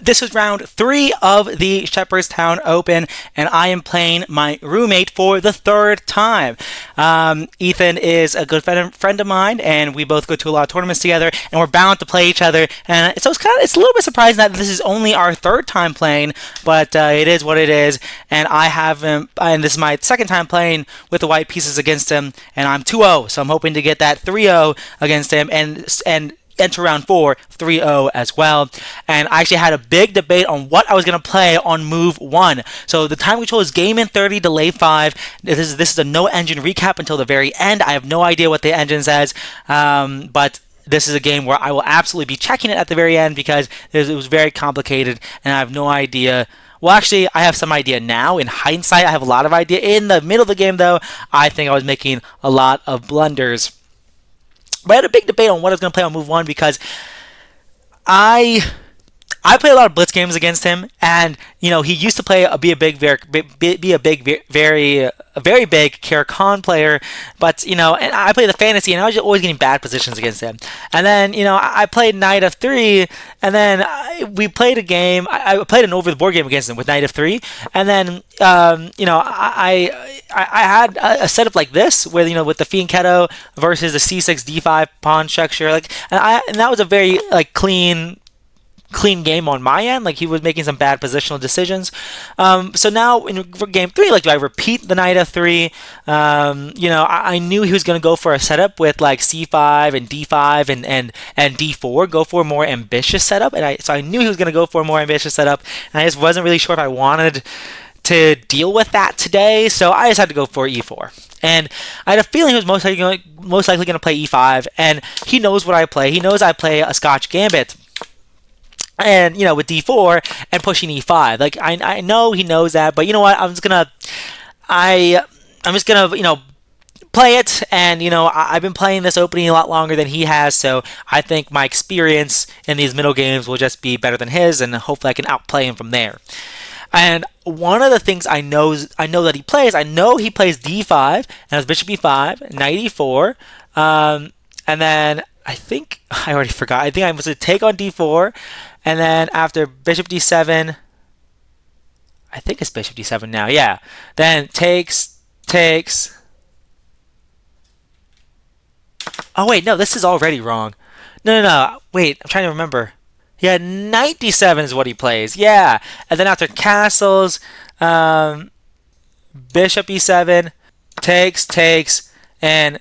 This is round 3 of the Sheperdstown Open, and I am playing my roommate for the third time. Ethan is a good friend of mine, and we both go to a lot of tournaments together, and we're bound to play each other. And so it's a little bit surprising that this is only our third time playing, but it is what it is. And I have him, and this is my second time playing with the white pieces against him, and I'm 2-0, so I'm hoping to get that 3-0 against him, and enter round 4 3-0 as well. And I actually had a big debate on what I was going to play on move 1. So the time control is game in 30, delay 5. This is a no engine recap until the very end. I have no idea what the engine says, but this is a game where I will absolutely be checking it at the very end because it was very complicated and I have no idea. Well, actually, I have some idea now. In hindsight, I have a lot of idea. In the middle of the game, though, I think I was making a lot of blunders. But I had a big debate on what I was going to play on move 1 because I play a lot of blitz games against him, and he used to play be a very big Karakhan player, but and I play the fantasy, and I was always getting bad positions against him. And then I played Knight of 3, and then we played a game. I played an over the board game against him with Knight of 3, and then I had a setup like this where with the Fianchetto versus the C6 D5 pawn structure, and that was a very clean game on my end. He was making some bad positional decisions. So now in game 3, do I repeat the Knight of 3? I knew he was going to go for a setup with C5 and D5 and D4, go for a more ambitious setup, so I knew he was going to go for a more ambitious setup, and I just wasn't really sure if I wanted to deal with that today, so I just had to go for E4. And I had a feeling he was most likely going to play E5, and he knows what I play. He knows I play a Scotch Gambit. And with D4 and pushing E5, I know he knows that, but you know what? I'm just gonna play it, and I've been playing this opening a lot longer than he has, so I think my experience in these middle games will just be better than his, and hopefully I can outplay him from there. And one of the things I know that he plays, I know he plays D5, and it's Bishop E5, Knight E4, and then I think I already forgot. I think I must take on D4. And then after Bishop D7, I think it's Bishop D7 now, yeah. Then takes. Oh wait, no, this is already wrong. No. Wait, I'm trying to remember. Yeah, Knight D7 is what he plays, yeah. And then after castles, Bishop E7, takes, and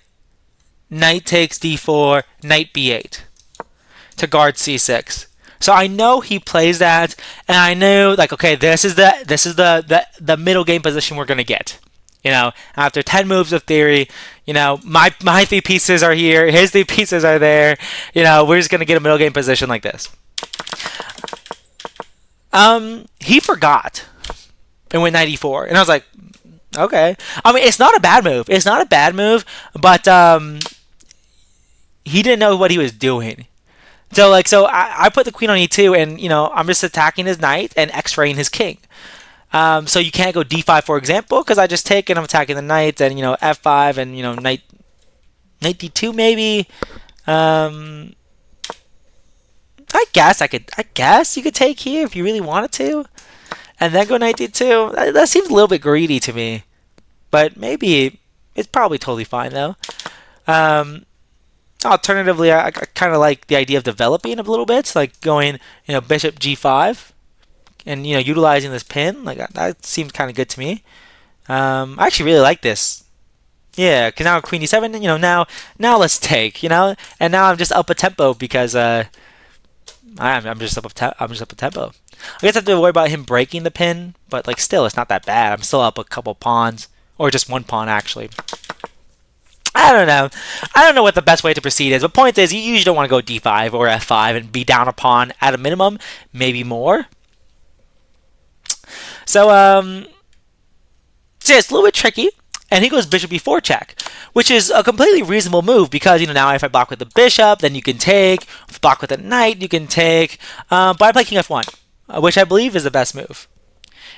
Knight takes D4, Knight B8 to guard C6. So I know he plays that, and I knew okay, this is the middle game position we're gonna get. After 10 moves of theory, my 3 pieces are here, his 3 pieces are there. We're just gonna get a middle game position like this. He forgot and went Knight E4, and I was like, okay. I mean, it's not a bad move. It's not a bad move, but he didn't know what he was doing. So I put the queen on E2, and I'm just attacking his knight and X-raying his king. So you can't go D5, for example, because I just take and I'm attacking the knight, and F5 and knight D2 maybe. I guess you could take here if you really wanted to, and then go Knight D2. That seems a little bit greedy to me, but maybe it's probably totally fine though. Alternatively, I kind of like the idea of developing a little bit, going, Bishop G5, and utilizing this pin. That seems kind of good to me. I actually really like this. Yeah, because now Queen E7. Now let's take. And now I'm just up a tempo because I'm just up a tempo. I guess I have to worry about him breaking the pin, but still, it's not that bad. I'm still up a couple pawns, or just one pawn actually. I don't know. I don't know what the best way to proceed is, but point is, you usually don't want to go D5 or F5 and be down a pawn at a minimum, maybe more. So, it's a little bit tricky, and he goes Bishop E4 check, which is a completely reasonable move because, now if I block with the bishop, then you can take. If I block with the knight, you can take. But I play King F1, which I believe is the best move.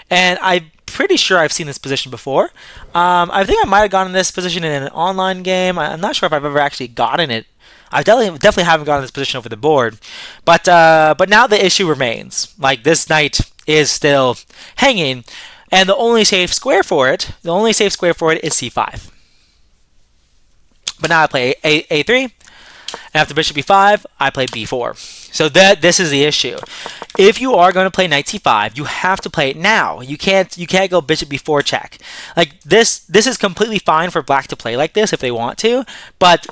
And I'm pretty sure I've seen this position before. I think I might have gotten this position in an online game. I'm not sure if I've ever actually gotten it I definitely haven't gotten this position over the board, but now the issue remains. Like, this knight is still hanging, and the only safe square for it is c5. But now I play a3, and after bishop b5, I play b4. So this is the issue. If you are going to play knight c5, you have to play it now. You can't go bishop b4 check. Like, this is completely fine for black to play like this if they want to, but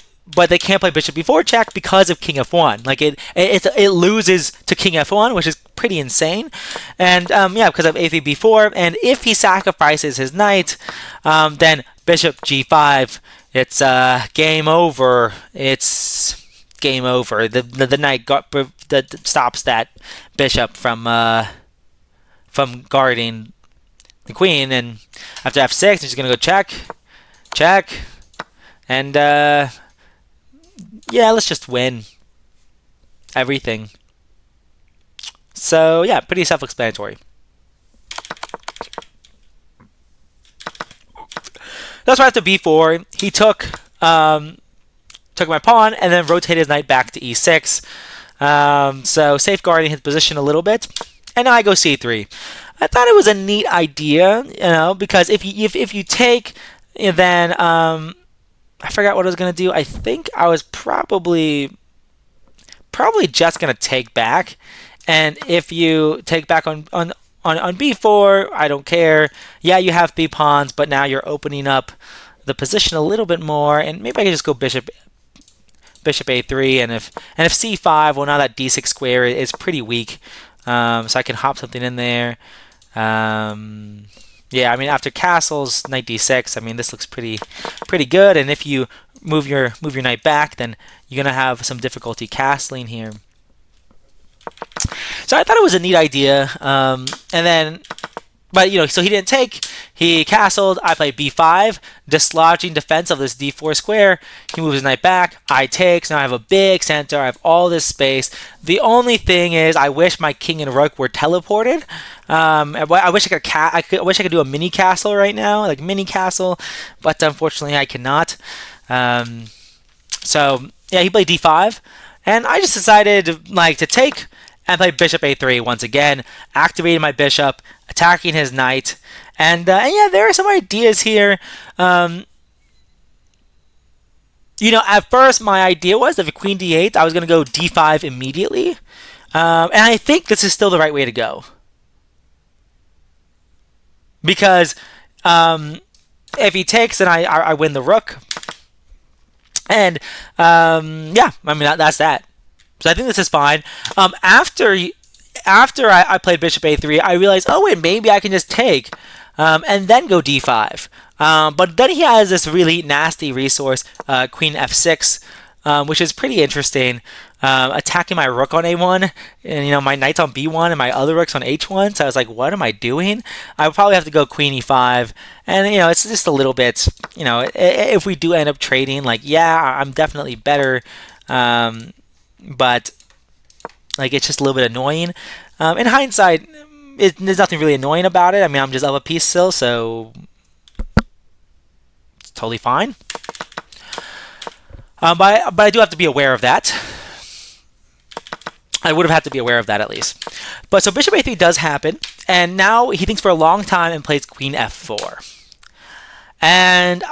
they can't play bishop b4 check because of king f1. Like, it loses to king f1, which is pretty insane. And yeah, because of a3 b4. And if he sacrifices his knight, then bishop g5. It's game over. It's game over. The knight that stops that bishop from guarding the queen. And after f6, he's gonna go check, and yeah, let's just win everything. So yeah, pretty self-explanatory. That's why after b4, he took my pawn and then rotated his knight back to e6. So safeguarding his position a little bit. And now I go c3. I thought it was a neat idea, because if you take, then I forgot what I was gonna do. I think I was probably just gonna take back, and if you take back on b4, I don't care. Yeah, you have 3 pawns, but now you're opening up the position a little bit more, and maybe I can just go bishop a3, and if c5, well, now that d6 square is pretty weak, so I can hop something in there. Yeah, I mean, after castles, knight d6, I mean, this looks pretty good, and if you move your knight back, then you're gonna have some difficulty castling here. So I thought it was a neat idea, and then, but so he didn't take. He castled. I played b5, dislodging defense of this d4 square. He moves his knight back. I take. So now I have a big center. I have all this space. The only thing is, I wish my king and rook were teleported. I wish I could do a mini castle right now, like mini castle, but unfortunately I cannot. So yeah, he played d5, and I just decided to take and play bishop a3 once again, activating my bishop, attacking his knight, and yeah, there are some ideas here. At first my idea was that if queen d8, I was going to go d5 immediately, and I think this is still the right way to go. Because if he takes, then I win the rook. And yeah, I mean, that's that. So I think this is fine. After I played bishop a3, I realized, oh wait, maybe I can just take and then go d5. But then he has this really nasty resource, queen f6, which is pretty interesting. Attacking my rook on a1, and my knight's on b1, and my other rook's on h1. So I was like, what am I doing? I would probably have to go queen e5, and it's just a little bit. If we do end up trading, yeah, I'm definitely better, but it's just a little bit annoying. In hindsight, there's nothing really annoying about it. I mean, I'm just up a piece still, so it's totally fine. But I do have to be aware of that. I would have had to be aware of that at least. But so bishop a3 does happen, and now he thinks for a long time and plays queen f4. And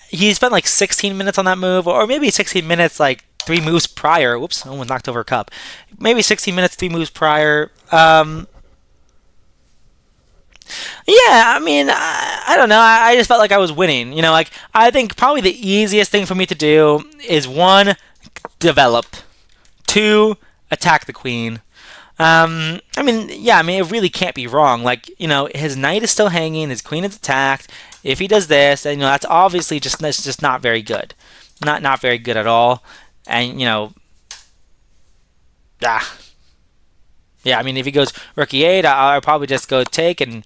he spent 16 minutes on that move, or maybe 16 minutes, 3 moves prior. Whoops, I almost knocked over a cup. Maybe 16 minutes, 3 moves prior. Yeah, I mean, I don't know. I just felt like I was winning. I think probably the easiest thing for me to do is 1, develop, 2, attack the queen. I mean, yeah, I mean, it really can't be wrong. His knight is still hanging, his queen is attacked. If he does this, then that's obviously just not very good, not very good at all. And yeah, I mean, if he goes rook e8, I'll probably just go take and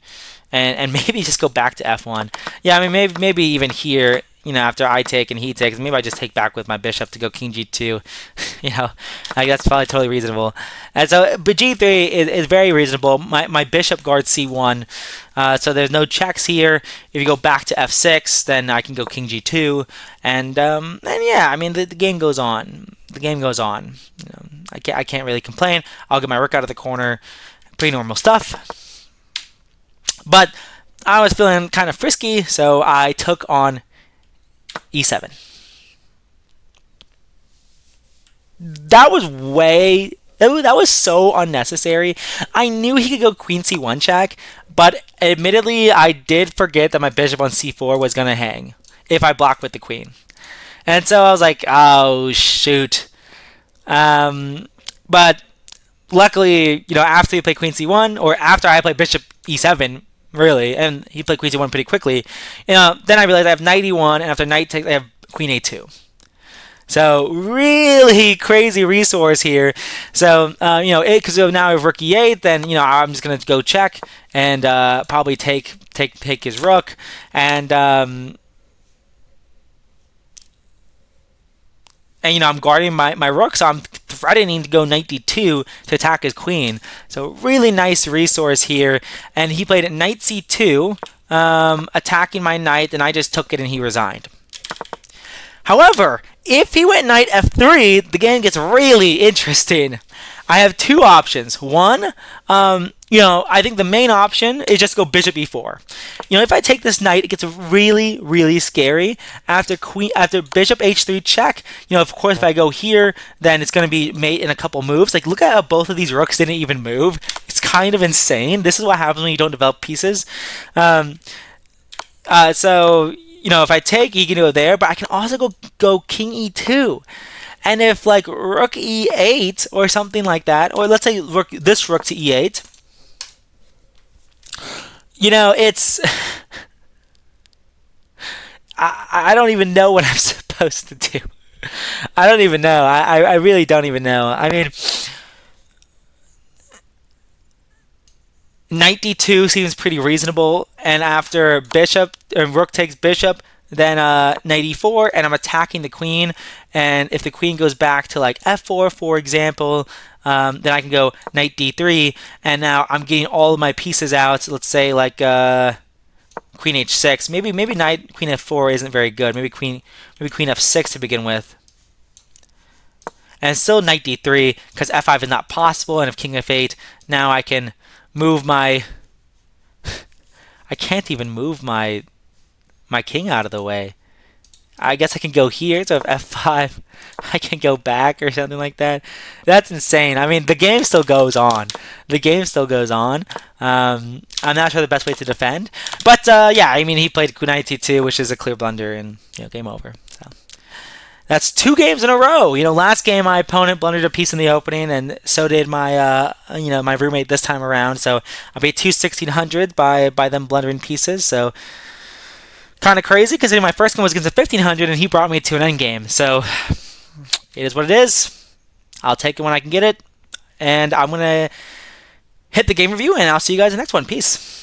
maybe just go back to f1. Yeah, I mean, maybe even here after I take and he takes, maybe I just take back with my bishop to go king g2. Like that's probably totally reasonable. And so, but g3 is very reasonable. My bishop guards c1, so there's no checks here. If you go back to f6, then I can go king g2, and yeah, I mean the game goes on. The game goes on. I can't really complain. I'll get my rook out of the corner. Pretty normal stuff. But I was feeling kind of frisky, so I took on e7. That was so unnecessary. I knew he could go queen c1 check, but admittedly, I did forget that my bishop on c4 was going to hang if I blocked with the queen. And so I was like, oh, shoot. But luckily, after he played queen c1, or after I played bishop e7, really, and he played queen c1 pretty quickly, then I realized I have knight e1, and after knight takes, I have queen a2. So really crazy resource here. So because now I have rook e8, then I'm just gonna go check and probably take his rook, and I'm guarding my rook, so I'm threatening to go knight d2 to attack his queen. So really nice resource here. And he played knight c2, attacking my knight, and I just took it and he resigned. However, if he went knight f3, the game gets really interesting. I have two options. One, I think the main option is just go bishop e4. If I take this knight, it gets really, really scary. After bishop h3 check, of course, if I go here, then it's going to be mate in a couple moves. Like, look at how both of these rooks didn't even move. It's kind of insane. This is what happens when you don't develop pieces. So, if I take, he can go there, but I can also go king e2. And if like rook e8 or something like that, or let's say this rook to e8, it's I don't even know what I'm supposed to do. I don't even know. I really don't even know. I mean, knight d2 seems pretty reasonable, and after bishop and rook takes bishop, then knight e4, and I'm attacking the queen. And if the queen goes back to like f4, for example, then I can go knight d3, and now I'm getting all of my pieces out. Let's say like queen h6. Maybe knight queen f4 isn't very good. Maybe queen f6 to begin with. And still knight d3 because f5 is not possible. And if king f8, now I can move my. I can't even move my king out of the way. I guess I can go here, so if f5, I can go back or something like that. That's insane. I mean, the game still goes on. The game still goes on. I'm not sure the best way to defend. But, yeah, I mean, he played knight c2, which is a clear blunder, and, game over. So that's 2 games in a row. Last game, my opponent blundered a piece in the opening, and so did my, my roommate this time around. So I paid 1600 by them blundering pieces, so kind of crazy, considering my first game was against a 1500 and he brought me to an endgame. So it is what it is. I'll take it when I can get it. And I'm going to hit the game review, and I'll see you guys in the next one. Peace.